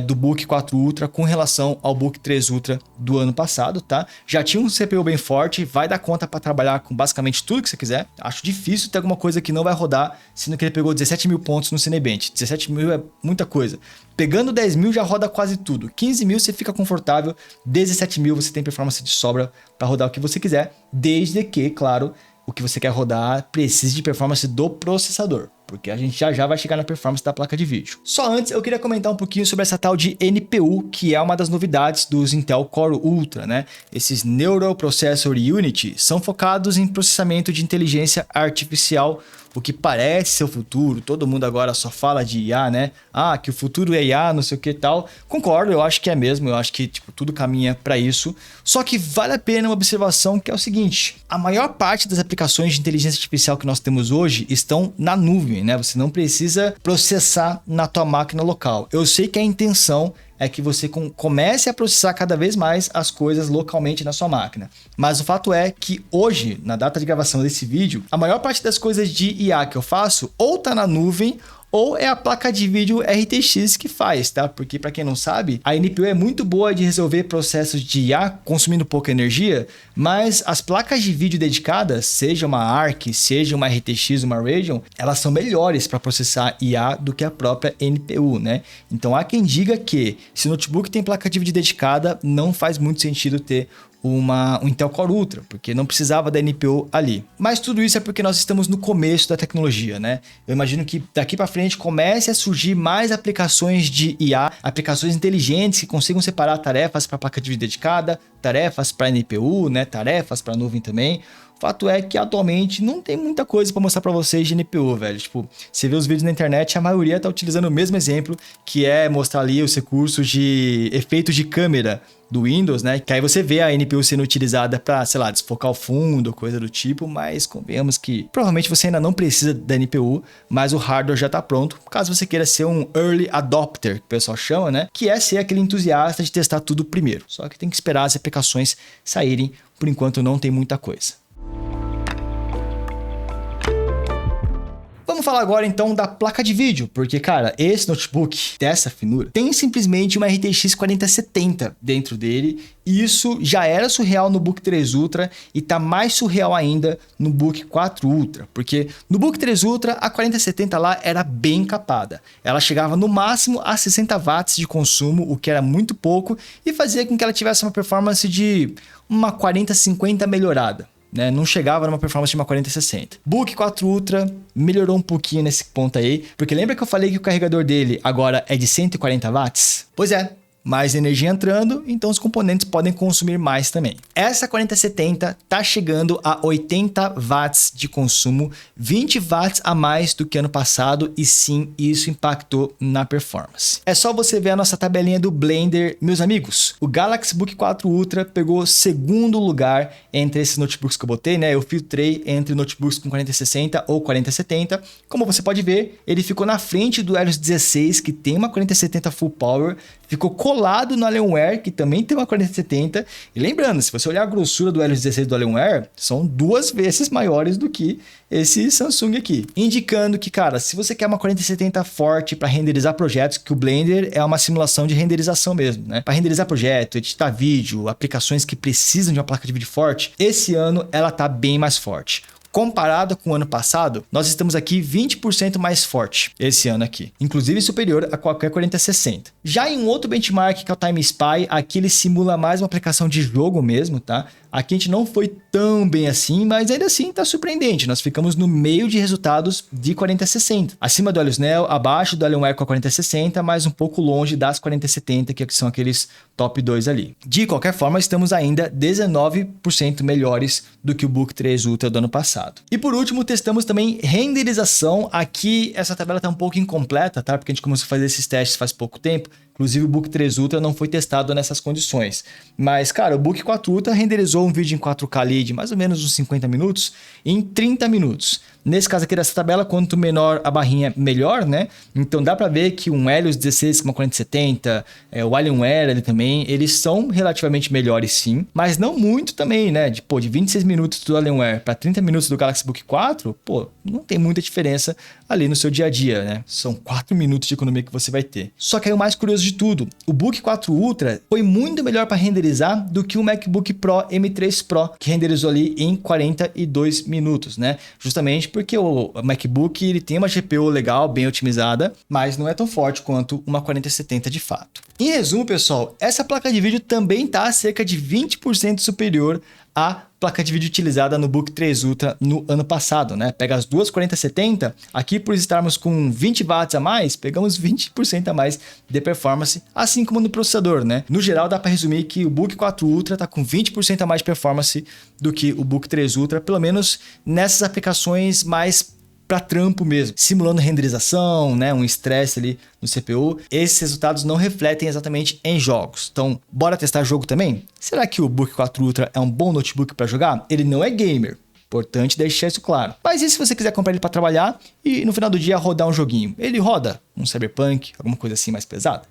do Book 4 Ultra com relação ao Book 3 Ultra do ano passado, tá? Já tinha um CPU bem forte, vai dar conta para trabalhar com basicamente tudo que você quiser. Acho difícil ter alguma coisa que não vai rodar, sendo que ele pegou 17 mil pontos no Cinebench. 17 mil é muita coisa. Pegando 10 mil já roda quase tudo. 15 mil você fica confortável, 17 mil você tem performance de sobra para rodar o que você quiser, desde que, claro, o que você quer rodar precise de performance do processador, porque a gente já vai chegar na performance da placa de vídeo. Só antes, eu queria comentar um pouquinho sobre essa tal de NPU, que é uma das novidades dos Intel Core Ultra, né? Esses Neural Processor Unit são focados em processamento de inteligência artificial, o que parece ser o futuro. Todo mundo agora só fala de IA, né? Ah, que o futuro é IA, não sei o que e tal. Concordo, eu acho que é mesmo, eu acho que tudo caminha para isso. Só que vale a pena uma observação que é o seguinte: a maior parte das aplicações de inteligência artificial que nós temos hoje estão na nuvem, né? Você não precisa processar na tua máquina local. Eu sei que a intenção é que você comece a processar cada vez mais as coisas localmente na sua máquina. Mas o fato é que hoje, na data de gravação desse vídeo, a maior parte das coisas de IA que eu faço ou tá na nuvem ou é a placa de vídeo RTX que faz, tá? Porque para quem não sabe, a NPU é muito boa de resolver processos de IA consumindo pouca energia, mas as placas de vídeo dedicadas, seja uma ARC, seja uma RTX, uma Radeon, elas são melhores para processar IA do que a própria NPU, né? Então há quem diga que se o notebook tem placa de vídeo dedicada, não faz muito sentido ter um Intel Core Ultra, porque não precisava da NPU ali. Mas tudo isso é porque nós estamos no começo da tecnologia, né? Eu imagino que daqui para frente comece a surgir mais aplicações de IA, aplicações inteligentes que consigam separar tarefas para placa de vídeo dedicada, tarefas para NPU, né? Tarefas para nuvem também. O fato é que atualmente não tem muita coisa para mostrar para vocês de NPU, velho. Tipo, você vê os vídeos na internet, a maioria tá utilizando o mesmo exemplo, que é mostrar ali os recursos de efeitos de câmera do Windows, né? Que aí você vê a NPU sendo utilizada para, sei lá, desfocar o fundo, coisa do tipo, mas convenhamos que provavelmente você ainda não precisa da NPU, mas o hardware já tá pronto, caso você queira ser um early adopter, que o pessoal chama, né? Que é ser aquele entusiasta de testar tudo primeiro. Só que tem que esperar as aplicações saírem, por enquanto não tem muita coisa. Vamos falar agora então da placa de vídeo, porque cara, esse notebook dessa finura tem simplesmente uma RTX 4070 dentro dele, e isso já era surreal no Book 3 Ultra e tá mais surreal ainda no Book 4 Ultra, porque no Book 3 Ultra a 4070 lá era bem capada, ela chegava no máximo a 60 watts de consumo, o que era muito pouco, e fazia com que ela tivesse uma performance de uma 4050 melhorada, né? Não chegava numa performance de uma 4060. Book 4 Ultra melhorou um pouquinho nesse ponto aí, porque lembra que eu falei que o carregador dele agora é de 140 watts? Pois é, mais energia entrando, então os componentes podem consumir mais também. Essa 4070 tá chegando a 80 watts de consumo, 20 watts a mais do que ano passado, e sim, isso impactou na performance. É só você ver a nossa tabelinha do Blender, meus amigos. O Galaxy Book 4 Ultra pegou segundo lugar entre esses notebooks que eu botei, né? Eu filtrei entre notebooks com 4060 ou 4070. Como você pode ver, ele ficou na frente do Helios 16, que tem uma 4070 Full Power, ficou colado no Alienware, que também tem uma 4070. E lembrando, se você olhar a grossura do Helios 16 do Alienware, são 2 vezes maiores do que esse Samsung aqui. Indicando que, cara, se você quer uma 4070 forte para renderizar projetos, que o Blender é uma simulação de renderização mesmo, né? Para renderizar projeto, editar vídeo, aplicações que precisam de uma placa de vídeo forte, esse ano ela tá bem mais forte. Comparado com o ano passado, nós estamos aqui 20% mais forte esse ano aqui, inclusive superior a qualquer 4060. Já em um outro benchmark, que é o Time Spy, aqui ele simula mais uma aplicação de jogo mesmo, tá? Aqui a gente não foi tão bem assim, mas ainda assim tá surpreendente. Nós ficamos no meio de resultados de 4060. Acima do Helios Neo, abaixo do Alienware com a 4060, mas um pouco longe das 4070, que são aqueles top 2 ali. De qualquer forma, estamos ainda 19% melhores do que o Book 3 Ultra do ano passado. E por último, testamos também renderização. Aqui essa tabela tá um pouco incompleta, tá? Porque a gente começou a fazer esses testes faz pouco tempo. Inclusive o Book 3 Ultra não foi testado nessas condições. Mas, cara, o Book 4 Ultra renderizou um vídeo em 4K ali de mais ou menos uns 50 minutos em 30 minutos. Nesse caso aqui dessa tabela, quanto menor a barrinha, melhor, né? Então dá para ver que um Helios 16 com uma 4070, o Alienware ali também, eles são relativamente melhores sim, mas não muito também, né? De 26 minutos do Alienware para 30 minutos do Galaxy Book 4, não tem muita diferença ali no seu dia a dia, né? São 4 minutos de economia que você vai ter. Só que aí o mais curioso de tudo, o Book 4 Ultra foi muito melhor para renderizar do que o MacBook Pro M3 Pro, que renderizou ali em 42 minutos, né? Justamente porque o MacBook ele tem uma GPU legal, bem otimizada, mas não é tão forte quanto uma 4070 de fato. Em resumo, pessoal, essa placa de vídeo também está cerca de 20% superior à placa de vídeo utilizada no Book 3 Ultra no ano passado, né? Pega as duas 4070, aqui por estarmos com 20 watts a mais, pegamos 20% a mais de performance, assim como no processador, né? No geral, dá para resumir que o Book 4 Ultra está com 20% a mais de performance do que o Book 3 Ultra, pelo menos nessas aplicações mais para trampo mesmo, simulando renderização, né, um estresse ali no CPU. Esses resultados não refletem exatamente em jogos. Então, bora testar jogo também? Será que o Book 4 Ultra é um bom notebook para jogar? Ele não é gamer. Importante deixar isso claro. Mas e se você quiser comprar ele para trabalhar e no final do dia rodar um joguinho? Ele roda um Cyberpunk, alguma coisa assim mais pesada?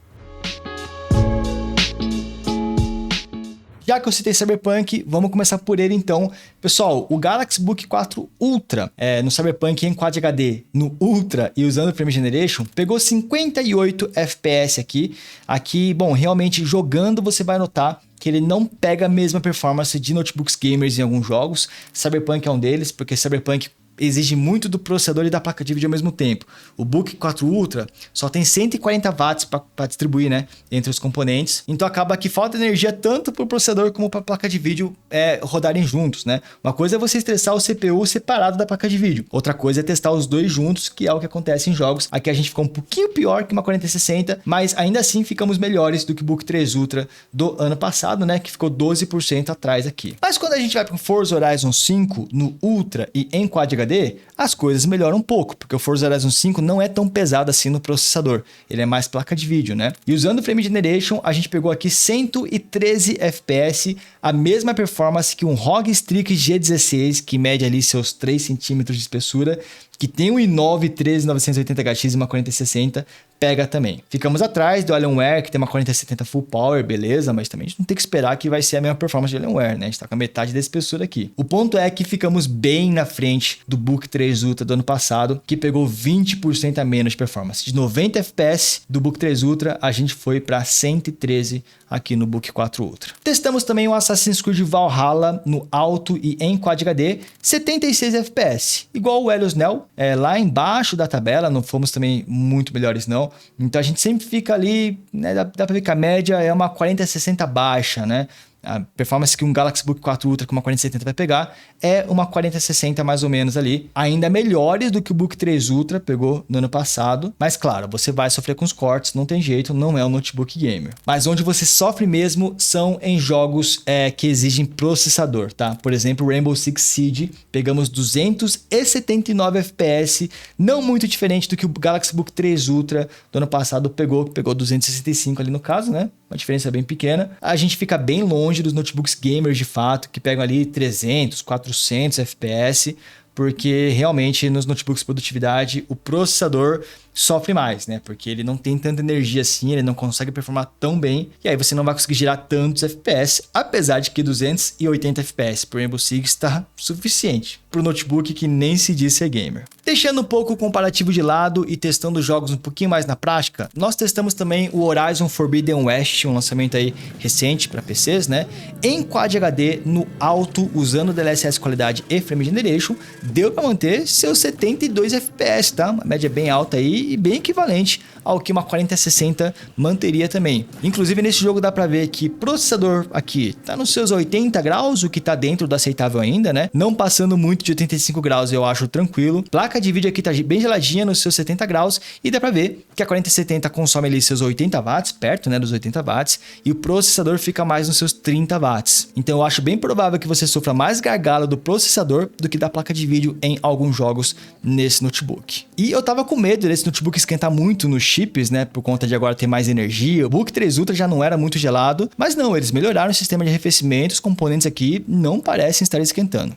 Já que eu citei Cyberpunk, vamos começar por ele então. Pessoal, o Galaxy Book 4 Ultra, no Cyberpunk em Quad HD, no Ultra e usando o Frame Generation, pegou 58 FPS aqui. Aqui, bom, realmente jogando você vai notar que ele não pega a mesma performance de notebooks gamers em alguns jogos. Cyberpunk é um deles, porque Cyberpunk exige muito do processador e da placa de vídeo ao mesmo tempo. O Book 4 Ultra só tem 140 watts para distribuir, né, entre os componentes. Então acaba que falta energia tanto para o processador como para a placa de vídeo rodarem juntos, né? Uma coisa é você estressar o CPU separado da placa de vídeo. Outra coisa é testar os dois juntos, que é o que acontece em jogos. Aqui a gente ficou um pouquinho pior que uma 4060, mas ainda assim ficamos melhores do que o Book 3 Ultra do ano passado, né, que ficou 12% atrás aqui. Mas quando a gente vai para o Forza Horizon 5 no Ultra e em Quad HD, as coisas melhoram um pouco, porque o Forza Horizon 5 não é tão pesado assim no processador, ele é mais placa de vídeo, né? E usando o Frame Generation, a gente pegou aqui 113 FPS, a mesma performance que um ROG Strix G16, que mede ali seus 3 centímetros de espessura, que tem um i9 13980HX e uma 4060, pega também. Ficamos atrás do Alienware, que tem uma 4070 Full Power, beleza, mas também a gente não tem que esperar que vai ser a mesma performance de Alienware, né? A gente tá com a metade da espessura aqui. O ponto é que ficamos bem na frente do Book 3 Ultra do ano passado, que pegou 20% a menos de performance. De 90 FPS do Book 3 Ultra, a gente foi para 113 aqui no Book 4 Ultra. Testamos também o Assassin's Creed Valhalla no alto e em Quad HD, 76 FPS, igual o Helios Neo, lá embaixo da tabela, não fomos também muito melhores não. Então a gente sempre fica ali, né, dá pra ver que a média é uma 4060 baixa, né? A performance que um Galaxy Book 4 Ultra com uma 4070 vai pegar é uma 4060 mais ou menos ali. Ainda melhores do que o Book 3 Ultra pegou no ano passado. Mas claro, você vai sofrer com os cortes, não tem jeito, não é um notebook gamer. Mas onde você sofre mesmo são em jogos que exigem processador, tá? Por exemplo, Rainbow Six Siege, pegamos 279 FPS, não muito diferente do que o Galaxy Book 3 Ultra do ano passado pegou 265 ali no caso, né? Uma diferença bem pequena. A gente fica bem longe dos notebooks gamers de fato, que pegam ali 300, 400 FPS, porque realmente nos notebooks de produtividade o processador sofre mais, né? Porque ele não tem tanta energia assim, ele não consegue performar tão bem, e aí você não vai conseguir gerar tantos FPS, apesar de que 280 FPS por Rainbow Six está suficiente para o notebook que nem se diz ser gamer. Deixando um pouco o comparativo de lado e testando jogos um pouquinho mais na prática, nós testamos também o Horizon Forbidden West, um lançamento aí recente para PCs, né? Em Quad HD, no alto, usando DLSS qualidade e Frame Generation, deu para manter seus 72 FPS, tá? Uma média bem alta aí e bem equivalente ao que uma 4060 manteria também. Inclusive nesse jogo dá para ver que processador aqui tá nos seus 80 graus, o que tá dentro do aceitável ainda, né? Não passando muito de 85 graus, eu acho tranquilo. Placa de vídeo aqui tá bem geladinha nos seus 70 graus e dá para ver que a 4070 consome ali seus 80 watts, perto, né, dos 80 watts, e o processador fica mais nos seus 30 watts. Então eu acho bem provável que você sofra mais gargalo do processador do que da placa de vídeo em alguns jogos nesse notebook. E eu tava com medo desse notebook esquentar muito nos chips, né, por conta de agora ter mais energia. O Book 3 Ultra já não era muito gelado, mas não, eles melhoraram o sistema de arrefecimento, os componentes aqui não parecem estar esquentando.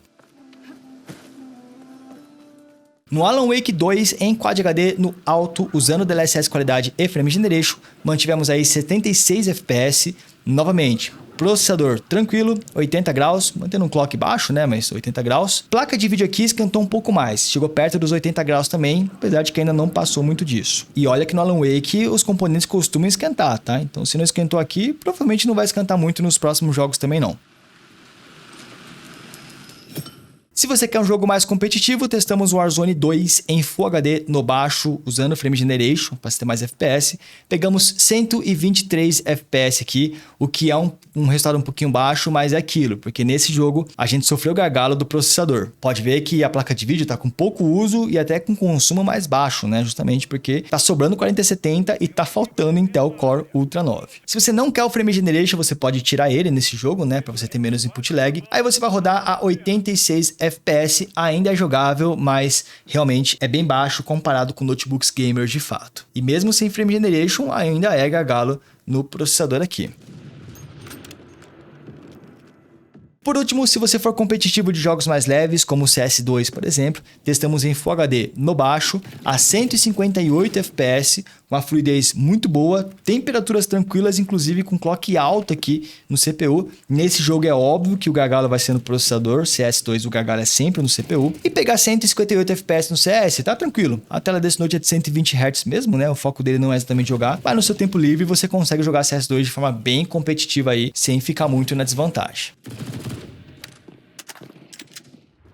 No Alan Wake 2 em Quad HD no alto, usando DLSS qualidade e Frame Generation, mantivemos aí 76 FPS, novamente. Processador tranquilo, 80 graus, mantendo um clock baixo, né, mas 80 graus. Placa de vídeo aqui esquentou um pouco mais, chegou perto dos 80 graus também, apesar de que ainda não passou muito disso. E olha que no Alan Wake os componentes costumam esquentar, tá? Então se não esquentou aqui, provavelmente não vai esquentar muito nos próximos jogos também não. Se você quer um jogo mais competitivo, testamos o Warzone 2 em Full HD no baixo, usando Frame Generation para ter mais FPS. Pegamos 123 FPS aqui, o que é um resultado um pouquinho baixo, mas é aquilo, porque nesse jogo a gente sofreu gargalo do processador. Pode ver que a placa de vídeo está com pouco uso e até com consumo mais baixo, né? Justamente porque está sobrando 4070 e está faltando Intel Core Ultra 9. Se você não quer o Frame Generation, você pode tirar ele nesse jogo, né? Para você ter menos input lag. Aí você vai rodar a 86 FPS, ainda é jogável, mas realmente é bem baixo comparado com notebooks gamers de fato. E mesmo sem Frame Generation, ainda é gargalo no processador aqui. Por último, se você for competitivo de jogos mais leves, como o CS2, por exemplo, testamos em Full HD no baixo, a 158 FPS, com uma fluidez muito boa, temperaturas tranquilas, inclusive com clock alto aqui no CPU. Nesse jogo é óbvio que o gargalo vai ser no processador, CS2 o gargalo é sempre no CPU. E pegar 158 FPS no CS, tá tranquilo. A tela desse note é de 120 Hz mesmo, né? O foco dele não é exatamente jogar, mas no seu tempo livre você consegue jogar CS2 de forma bem competitiva aí, sem ficar muito na desvantagem.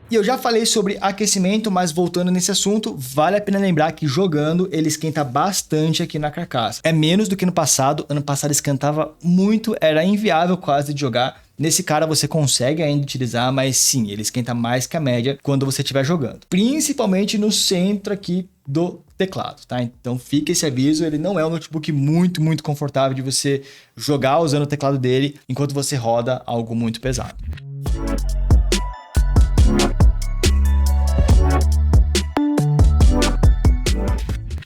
E eu já falei sobre aquecimento, mas voltando nesse assunto, vale a pena lembrar que jogando ele esquenta bastante aqui na carcaça. É menos do que no passado, ano passado esquentava muito, era inviável quase de jogar. Nesse cara você consegue ainda utilizar, mas sim, ele esquenta mais que a média quando você estiver jogando. Principalmente no centro aqui do teclado, tá? Então fica esse aviso, ele não é um notebook muito confortável de você jogar usando o teclado dele enquanto você roda algo muito pesado.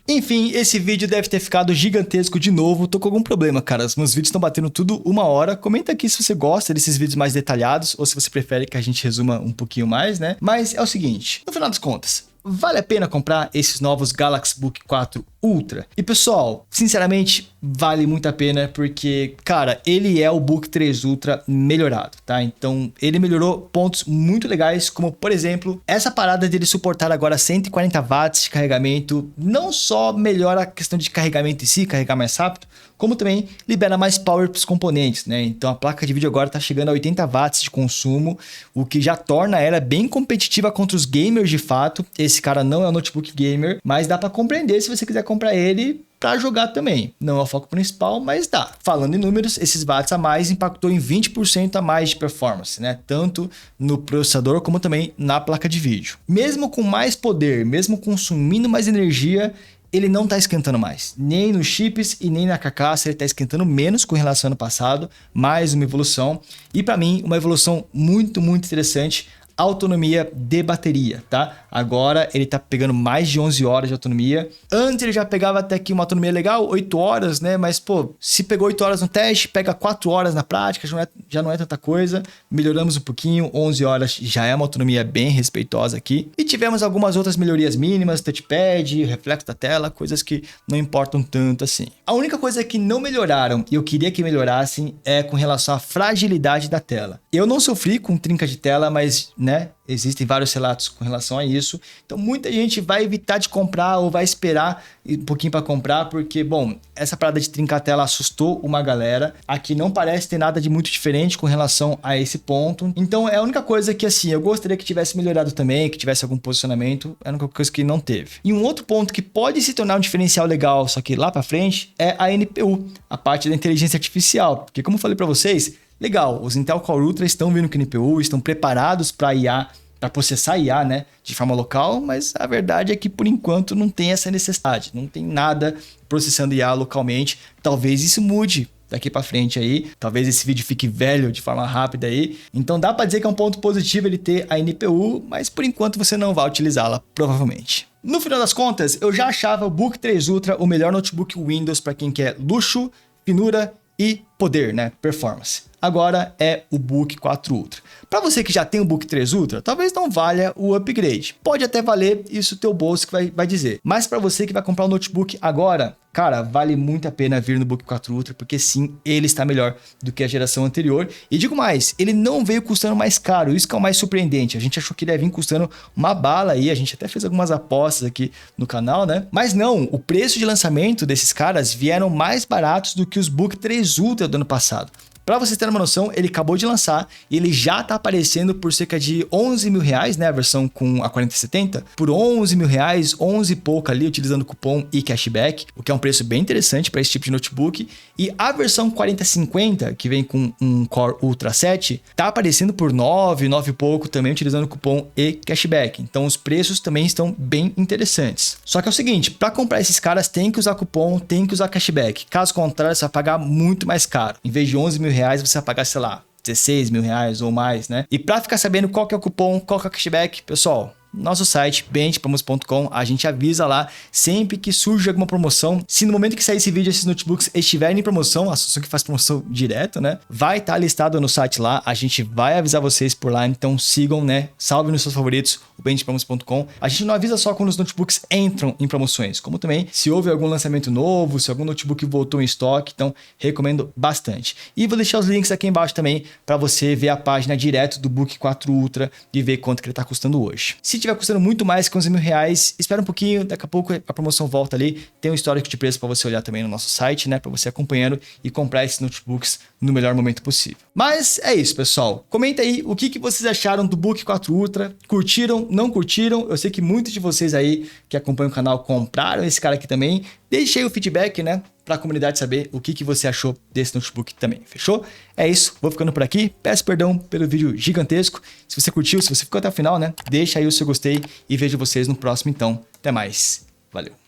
Enfim, esse vídeo deve ter ficado gigantesco de novo. Tô com algum problema, cara. Os meus vídeos estão batendo tudo 1 hora. Comenta aqui se você gosta desses vídeos mais detalhados ou se você prefere que a gente resuma um pouquinho mais, né? Mas é o seguinte, no final das contas, vale a pena comprar esses novos Galaxy Book 4 Ultra? E pessoal, sinceramente, vale muito a pena porque, cara, ele é o Book 3 Ultra melhorado, tá? Então, ele melhorou pontos muito legais, como, por exemplo, essa parada dele suportar agora 140 watts de carregamento, não só melhora a questão de carregamento em si, carregar mais rápido, como também libera mais power para os componentes, né? Então, a placa de vídeo agora está chegando a 80 watts de consumo, o que já torna ela bem competitiva contra os gamers de fato. Esse cara não é um notebook gamer, mas dá para compreender se você quiser comprar ele para jogar também. Não é o foco principal, mas dá. Falando em números, esses watts a mais impactou em 20% a mais de performance, né? Tanto no processador como também na placa de vídeo. Mesmo com mais poder, mesmo consumindo mais energia, ele não está esquentando mais. Nem nos chips e nem na carcaça, ele está esquentando menos com relação ao ano passado. Mais uma evolução. E para mim, uma evolução muito interessante. Autonomia de bateria, tá? Agora ele tá pegando mais de 11 horas de autonomia. Antes ele já pegava até aqui uma autonomia legal, 8 horas, né? Mas, pô, se pegou 8 horas no teste, pega 4 horas na prática, já não é tanta coisa. Melhoramos um pouquinho, 11 horas já é uma autonomia bem respeitosa aqui. E tivemos algumas outras melhorias mínimas, touchpad, reflexo da tela, coisas que não importam tanto assim. A única coisa que não melhoraram, e eu queria que melhorassem, é com relação à fragilidade da tela. Eu não sofri com trinca de tela, mas, né, existem vários relatos com relação a isso. Então muita gente vai evitar de comprar ou vai esperar um pouquinho para comprar, porque, bom, essa parada de trincar a tela assustou uma galera. Aqui não parece ter nada de muito diferente com relação a esse ponto. Então é a única coisa que, assim, eu gostaria que tivesse melhorado também, que tivesse algum posicionamento. É a única coisa que não teve. E um outro ponto que pode se tornar um diferencial legal, só que lá para frente, é a NPU, a parte da inteligência artificial. Porque, como eu falei para vocês, legal, os Intel Core Ultra estão vindo com NPU, estão preparados para IA, para processar IA, né, de forma local, mas a verdade é que por enquanto não tem essa necessidade, não tem nada processando IA localmente. Talvez isso mude daqui para frente aí, talvez esse vídeo fique velho de forma rápida aí. Então dá para dizer que é um ponto positivo ele ter a NPU, mas por enquanto você não vai utilizá-la, provavelmente. No final das contas, eu já achava o Book 3 Ultra o melhor notebook Windows para quem quer luxo, finura e poder, né? Performance. agora é o Book 4 Ultra. Para você que já tem o Book 3 Ultra, talvez não valha o upgrade. Pode até valer, isso teu bolso que vai dizer. Mas para você que vai comprar o notebook agora, cara, vale muito a pena vir no Book 4 Ultra, porque sim, ele está melhor do que a geração anterior. E digo mais, ele não veio custando mais caro, isso que é o mais surpreendente. A gente achou que ele ia vir custando uma bala aí, a gente até fez algumas apostas aqui no canal, né? Mas não, o preço de lançamento desses caras vieram mais baratos do que os Book 3 Ultra do ano passado. Para você ter uma noção, ele acabou de lançar e ele já tá aparecendo por cerca de 11 mil reais, né? A versão com a 4070, por 11 mil reais, 11 e pouco ali, utilizando cupom e cashback, o que é um preço bem interessante para esse tipo de notebook. E a versão 4050, que vem com um Core Ultra 7, tá aparecendo por 9 e pouco, também utilizando cupom e cashback. Então os preços também estão bem interessantes. Só que é o seguinte, para comprar esses caras tem que usar cupom, tem que usar cashback. Caso contrário, você vai pagar muito mais caro. Em vez de 11 mil reais, você vai pagar, sei lá, 16 mil reais ou mais, né? E para ficar sabendo qual que é o cupom, qual que é o cashback, pessoal, nosso site, benchpromos.com, a gente avisa lá sempre que surge alguma promoção. Se no momento que sair esse vídeo, esses notebooks estiverem em promoção, a Samsung que faz promoção direto, né? Vai estar listado no site lá, a gente vai avisar vocês por lá, então sigam, né? Salve nos seus favoritos, o benchpromos.com. A gente não avisa só quando os notebooks entram em promoções, como também se houve algum lançamento novo, se algum notebook voltou em estoque, então recomendo bastante. E vou deixar os links aqui embaixo também para você ver a página direto do Book 4 Ultra e ver quanto que ele está custando hoje. Se estiver custando muito mais que 11 mil reais, espera um pouquinho, daqui a pouco a promoção volta ali. Tem um histórico de preço para você olhar também no nosso site, né? Para você acompanhando e comprar esses notebooks no melhor momento possível. Mas é isso, pessoal. Comenta aí o que vocês acharam do Book 4 Ultra. Curtiram? Não curtiram? Eu sei que muitos de vocês aí que acompanham o canal compraram esse cara aqui também. Deixei o feedback, né? Para a comunidade saber o que você achou desse notebook também, fechou? É isso, vou ficando por aqui, peço perdão pelo vídeo gigantesco, se você curtiu, se você ficou até o final, né, deixa aí o seu gostei e vejo vocês no próximo então, até mais, valeu!